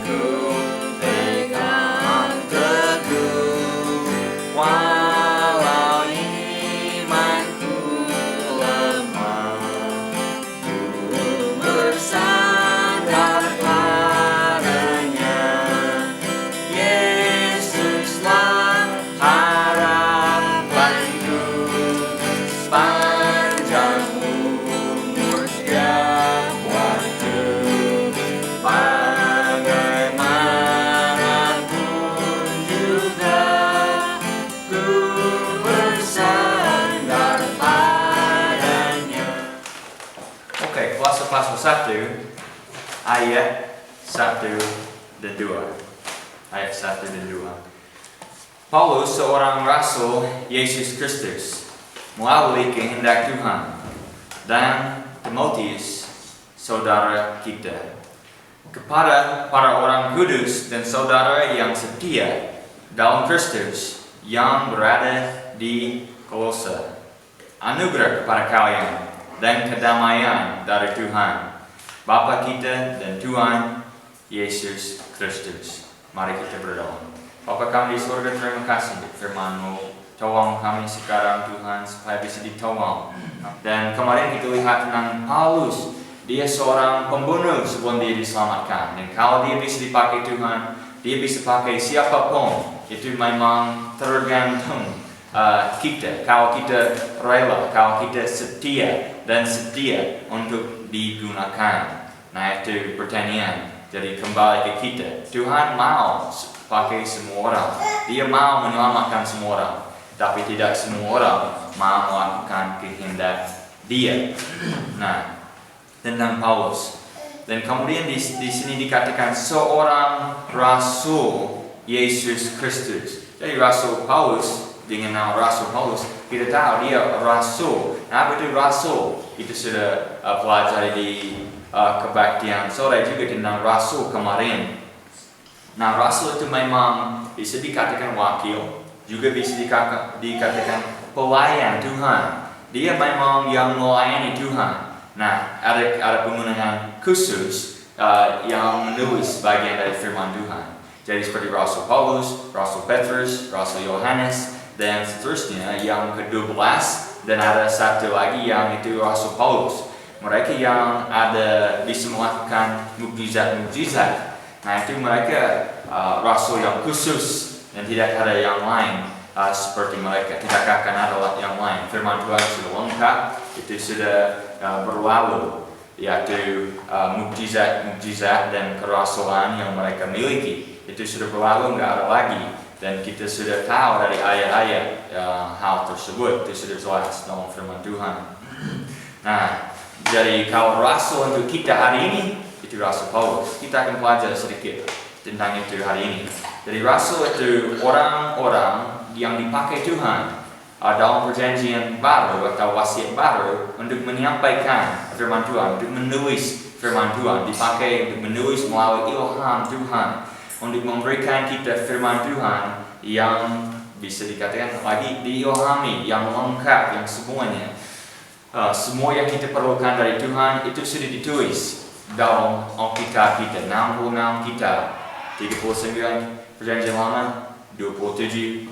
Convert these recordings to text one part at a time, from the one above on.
ku pegang teguh, walau imanku lemah, ku bersandar padanya. Yesuslah harapanku, sepanjang umur setiap waktu, bagaimanapun juga ku bersandar padanya. Oke, Kolose pasal 1 ayat 1 dan 2. Ayat 1 dan 2. Paulus, seorang rasul Yesus Kristus, melalui kehendak Tuhan, dan Timotius, saudara kita, kepada para orang kudus dan saudara yang setia dalam Kristus yang berada di Kolose. Anugerah kepada kalian dan kedamaian dari Tuhan Bapa kita dan Tuhan Yesus Kristus. Mari kita berdoa. Bapa kami di surga, terima kasih untuk firman-Mu. Tolong kami sekarang Tuhan supaya bisa ditolong. Dan kemarin kita lihat tentang Paulus. Dia seorang pembunuh sebelum dia diselamatkan. Dan kalau dia bisa dipakai Tuhan, dia bisa pakai siapapun. Itu memang tergantung kita. Kalau kita rela, kalau kita setia dan sedia untuk digunakan. Nah, itu pertanyaan. Jadi kembali ke kita. Tuhan mau pakai semua orang. Dia mau menyelamatkan semua orang. Tapi tidak semua orang mau melakukan kehendak Dia. Nah, tentang Paulus. Dan kemudian di sini dikatakan seorang rasul Yesus Kristus. Jadi rasul Paulus, dengan nama rasul Paulus, kita tahu dia rasul. Nah, apa itu rasul? Itu sudah pelajari di kebaktian sore juga tentang rasul kemarin. Nah, rasul itu memang bisa dikatakan wakil, juga bisa dikatakan pelayan Tuhan. Dia memang yang melayani Tuhan. Nah, ada penggunaan khusus yang menulis bagian dari firman Tuhan. Jadi seperti Rasul Paulus, Rasul Petrus, Rasul Yohanes, dan seterusnya yang ke-12, dan ada satu lagi yang itu Rasul Paulus. Mereka yang ada bisa melakukan mukjizat-mukjizat. Nah, itu mereka rasul yang khusus dan tidak ada yang lain seperti mereka. Tidak akan ada yang lain. Firman Tuhan sudah lengkap, itu sudah berlalu, yaitu mukjizat dan kerasulan yang mereka miliki. Itu sudah berlalu, nggak ada lagi. Dan kita sudah tahu dari ayat-ayat hal tersebut. Itu sudah jelas dalam firman Tuhan. Nah, jadi kalau rasul untuk kita hari ini, itu Rasul Paulus. Kita akan belajar sedikit tentang itu hari ini. Jadi rasul itu orang-orang yang dipakai Tuhan dalam perjanjian baru atau wasiat baru untuk menyampaikan firman Tuhan, untuk menulis firman Tuhan, dipakai untuk menulis melalui ilham Tuhan, untuk memberikan kita firman Tuhan yang bisa dikatakan lagi diilhami, yang lengkap, yang semuanya. Semua yang kita perlukan dari Tuhan itu sudah ditulis dalam Alkitab kita, 66 kitab, 39 perjanjian lama, 27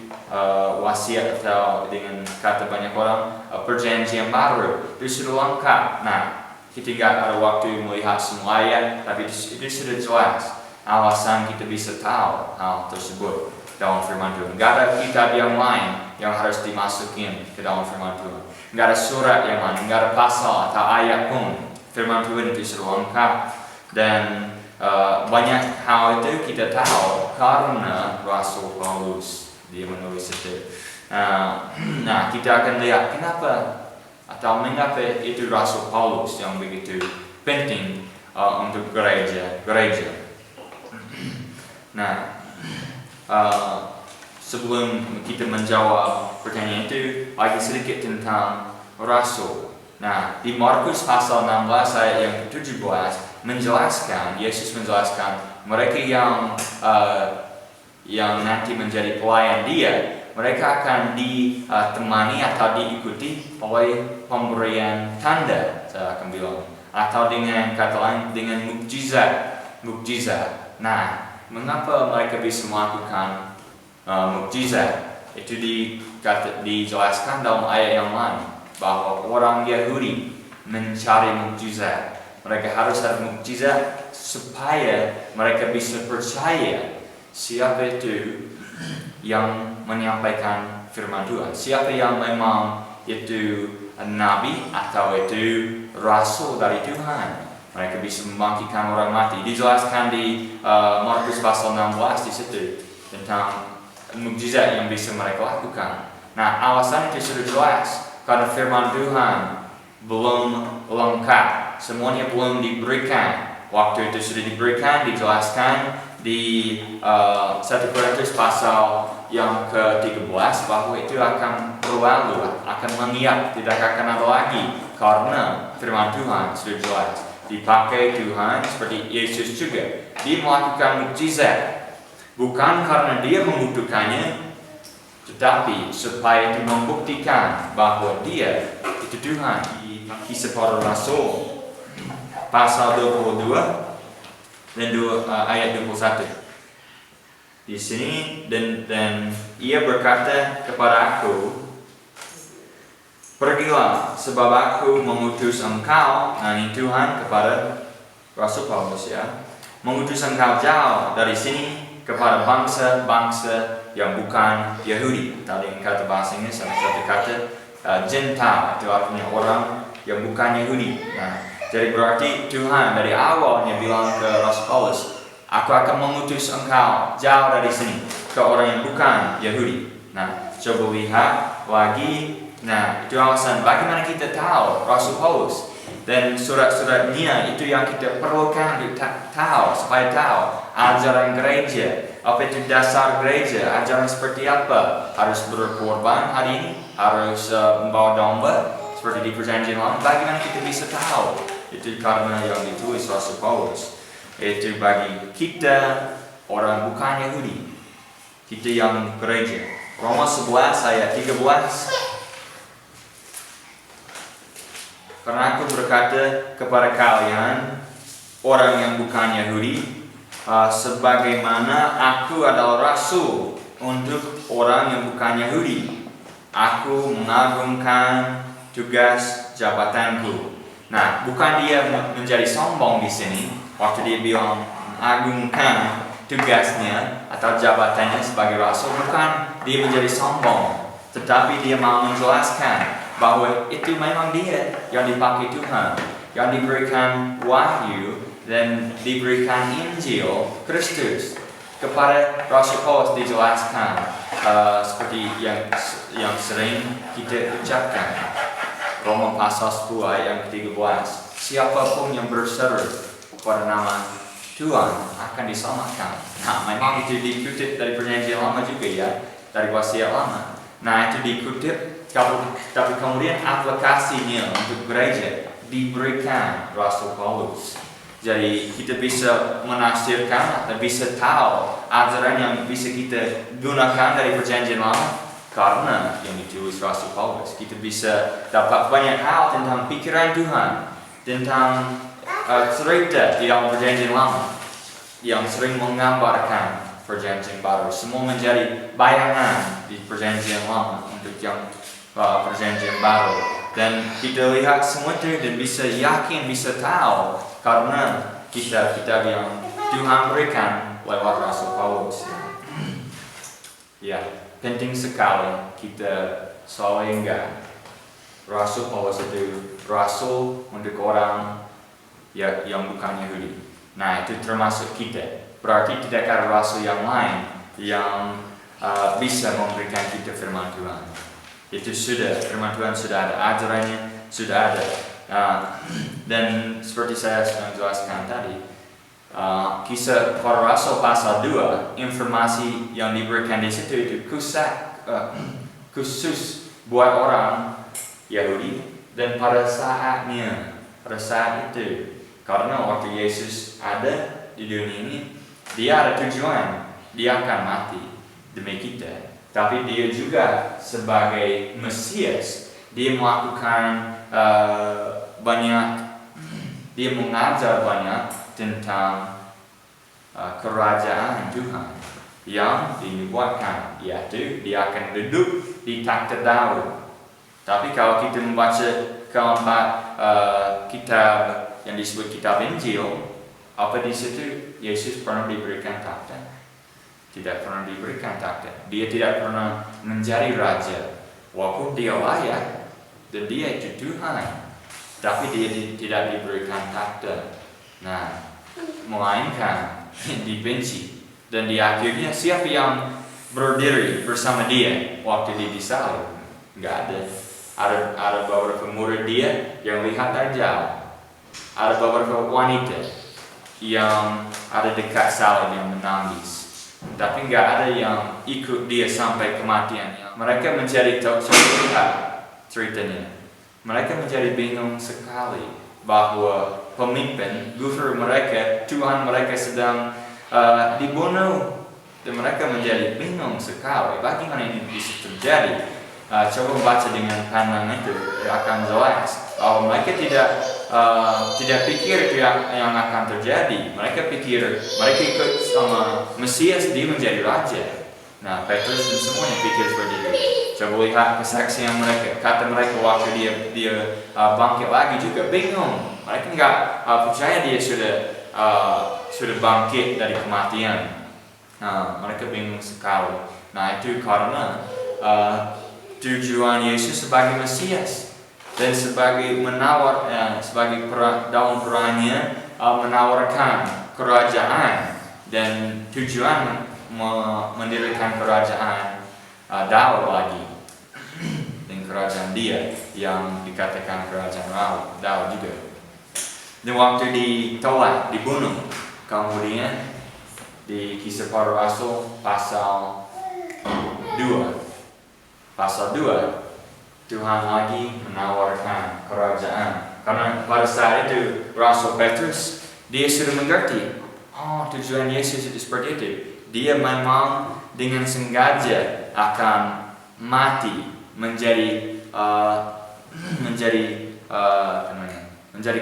wasiat atau dengan kata banyak orang perjanjian baru. Itu sudah lengkap. Nah, kita tidak ada waktu melihat semua ayat, tapi itu sudah jelas alasan kita bisa tahu hal tersebut dalam firman Tuhan. Tidak ada kitab yang lain yang harus dimasukin ke dalam firman Tuhan. Tidak ada surat yang lain, tidak ada pasal atau ayat pun. Firman Tuhan itu sudah lengkap. Dan banyak hal itu kita tahu karena Rasul Paulus dia menulis itu. Nah, kita akan lihat kenapa atau mengapa itu Rasul Paulus yang begitu penting untuk gereja. Nah, sebelum kita menjawab pertanyaan itu, lagi sedikit tentang Rasul. Nah, di Markus pasal 16 ayat yang ke-17 menjelaskan, Yesus menjelaskan mereka yang nanti menjadi pelayan Dia, mereka akan ditemani atau diikuti oleh pemberian tanda, saya akan bilang, atau dengan kata lain dengan mukjizat mukjizat. Nah, mengapa mereka bisa melakukan mukjizat? Itu dijelaskan dalam ayat yang lain bahwa orang Yahudi mencari mukjizat. Mereka harus ada mukjizat supaya mereka bisa percaya siapa itu yang menyampaikan firman Tuhan, siapa yang memang itu nabi atau itu rasul dari Tuhan. Mereka bisa membangkitkan orang mati. Dijelaskan di Markus pasal 16 di situ tentang mukjizat yang bisa mereka lakukan. Nah, alasan itu sudah jelas karena firman Tuhan belum lengkap, semuanya belum diberikan. Waktu itu sudah diberikan, dijelaskan di 1 Korintus pasal yang ke-13 bahwa itu akan berlalu, akan mengiap, tidak akan ada lagi, karena firman Tuhan sudah jelas. Dipakai Tuhan seperti Yesus juga. Dia melakukan mukjizat bukan karena dia membutuhkannya, tetapi supaya itu membuktikan bahwa dia itu Tuhan. Di Kisah Para Rasul pasal 22 dan ayat 21. Di sini dan ia berkata kepada aku, pergilah sebab aku mengutus engkau, nah ini Tuhan kepada Rasul Paulus ya, mengutus engkau jauh dari sini kepada bangsa-bangsa yang bukan Yahudi. Tadi kata bahasa Inggris ada satu kata Gentile, itu artinya orang yang bukan Yahudi. Nah, jadi berarti Tuhan dari awalnya bilang ke Rasul Paulus, aku akan mengutus engkau jauh dari sini ke orang yang bukan Yahudi. Nah, coba lihat lagi. Nah, itu alasan bagaimana kita tahu Rasul Paulus dan surat-suratnya itu yang kita perlukan untuk tahu, supaya tahu ajaran gereja, apa itu dasar gereja, ajaran seperti apa, harus berkorban hari ini, harus membawa domba seperti di perjanjian lama. Bagaimana kita bisa tahu? Itu karena yang ditulis Rasul Paulus. Itu bagi kita orang bukan Yahudi, kita yang gereja. Roma 11 ayat 13. Karena aku berkata kepada kalian orang yang bukan Yahudi, sebagaimana aku adalah rasul untuk orang yang bukan Yahudi, aku mengagungkan tugas jabatanku. Nah, bukan dia menjadi sombong di sini waktu dia bilang mengagungkan tugasnya atau jabatannya sebagai rasul, bukan dia menjadi sombong, tetapi dia mau menjelaskan bahwa itu memang dia yang dipakai Tuhan, yang diberikan wahyu dan diberikan Injil Kristus. Kepada Rasul Paulus dijelaskan seperti yang sering kita ucapkan. Roma pasal 10 ayat yang ke-13. Siapapun yang berseru pada nama Tuhan akan diselamatkan. Nah, memang itu dikutip dari perjanjian lama juga ya, dari wasiat lama. Nah, itu dikutip, tapi kemudian aplikasinya untuk gereja diberikan Rasul Paulus. Jadi kita bisa menafsirkan atau bisa tahu ajaran yang bisa kita gunakan dari perjanjian lama karena yang ditulis Rasul Paulus. Kita bisa dapat banyak hal tentang pikiran Tuhan, tentang cerita di dalam perjanjian lama yang sering menggambarkan perjanjian baru. Semua menjadi bayangan di perjanjian lama untuk yang perjanjian baru. Dan kita lihat semua itu dan bisa yakin, bisa tahu karena kita yang Tuhan berikan lewat Rasul Paulus. Ya, penting sekali kita selalu ingat Rasul Paulus itu rasul untuk orang yang bukan Yahudi. Nah, itu termasuk kita. Berarti tidak ada rasul yang lain yang bisa memberikan kita firman Tuhan. Itu sudah, firman Tuhan sudah ada, ajarannya sudah ada. Dan seperti saya sudah jelaskan tadi, Kisah Para Rasul pasal 2, informasi yang diberikan di situ itu khusus buat orang Yahudi dan pada saat itu, karena waktu Yesus ada di dunia ini, dia ada tujuan, dia akan mati demi kita. Tapi dia juga sebagai Mesias, dia melakukan dia mengajar banyak tentang kerajaan Tuhan yang dinubuatkan, yaitu dia akan duduk di takhta Daud. Tapi kalau kita membaca keempat kitab yang disebut kitab Injil, apa di situ Yesus pernah diberikan takhta? Tidak pernah diberikan takhta. Dia tidak pernah menjadi raja, walaupun dia layak dan dia itu Tuhan, tapi dia tidak diberikan takhta. Nah, melainkan dibenci. Dan di akhirnya siapa yang berdiri bersama dia waktu dia disalib? Enggak ada. Ada beberapa murid dia yang lihat dari jauh. Ada beberapa wanita yang ada dekat salib yang menangis. Tapi enggak ada yang ikut dia sampai kematian. Mereka menjadi lihat ceritanya. Mereka menjadi bingung sekali bahwa pemimpin, gubernur mereka, Tuhan mereka sedang dibunuh, dan mereka menjadi bingung sekali bagaimana ini bisa terjadi. Coba baca dengan pandangan itu akan jelas bahwa mereka tidak pikir itu yang akan terjadi. Mereka pikir mereka ikut sama Mesias, dia menjadi raja. Nah, Petrus dan semuanya pikir seperti itu. Coba lihat kesaksian mereka, kata mereka waktu dia bangkit lagi juga bingung. Mereka nggak percaya dia sudah bangkit dari kematian. Mereka bingung sekali. Nah, itu karena tujuan Yesus sebagai Mesias dan sebagai sebagai dalam perannya menawarkan kerajaan dan tujuan mendirikan kerajaan Daud lagi, dan kerajaan dia yang dikatakan kerajaan Daud juga. Dan waktu ditolak, dibunuh, kemudian di Kisah Para Rasul pasal 2, Tuhan lagi menawarkan kerajaan. Karena pada saat itu Rasul Petrus, dia sudah mengerti, tujuan Yesus itu seperti itu. Dia memang dengan sengaja akan mati menjadi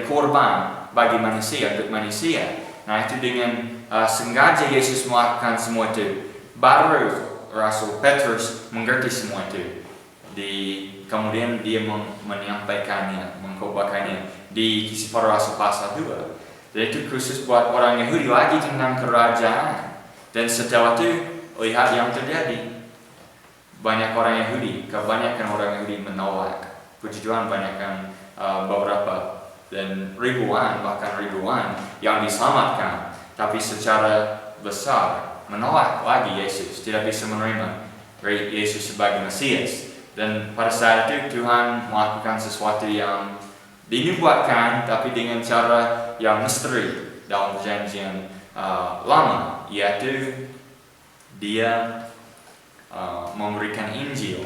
korban bagi manusia, untuk manusia. Nah, itu dengan sengaja Yesus melakukan semua itu. Baru Rasul Petrus mengerti semua itu. Kemudian dia menyampaikannya, mengkobarkannya di Kisah Para Rasul pasal 2. Dan itu khusus buat orang Yahudi lagi tentang kerajaan. Dan setelah itu lihat yang terjadi. Banyak orang Yahudi, kebanyakan orang Yahudi menolak. Puji Tuhan, banyakkan beberapa dan ribuan, bahkan ribuan yang diselamatkan. Tapi secara besar menolak lagi Yesus, tidak bisa menerima Yesus sebagai Mesias. Dan pada saat itu Tuhan melakukan sesuatu yang dinubuatkan, tapi dengan cara yang misteri dalam perjanjian lama, yaitu dia memberikan Injil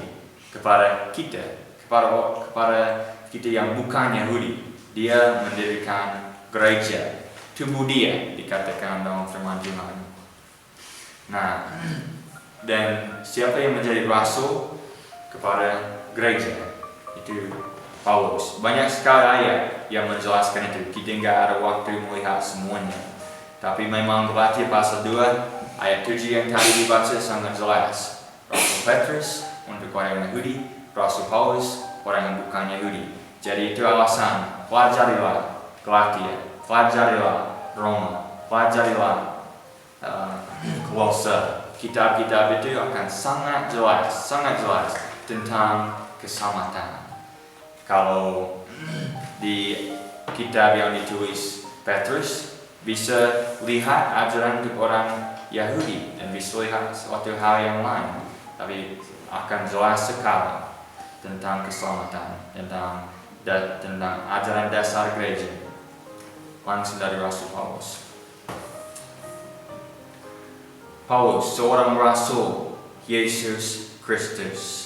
kepada kita yang bukan Yahudi. Dia mendirikan gereja, tubuh dia dikatakan dalam firman Tuhan. Nah, dan siapa yang menjadi rasul kepada gereja? Itu Paulus. Banyak sekali ayat yang menjelaskan itu. Kita nggak ada waktu melihat semuanya. Tapi memang Galatia pasal 2 ayat 7 yang tadi dibaca sangat jelas. Rasul Petrus untuk orang Yahudi, Rasul Paulus orang yang bukan Yahudi. Jadi itu alasan. Pelajarilah Galatia, pelajarilah Roma, pelajarilah Kolose. Kitab-kitab itu akan sangat jelas tentang keselamatan. Kalau di kitab yang ditulis Petrus, bisa lihat ajaran untuk orang Yahudi dan bisa lihat suatu hal yang lain, tapi akan jelas sekali tentang keselamatan, tentang ajaran dasar gereja langsung dari Rasul Paulus. Paulus, seorang rasul Yesus Kristus.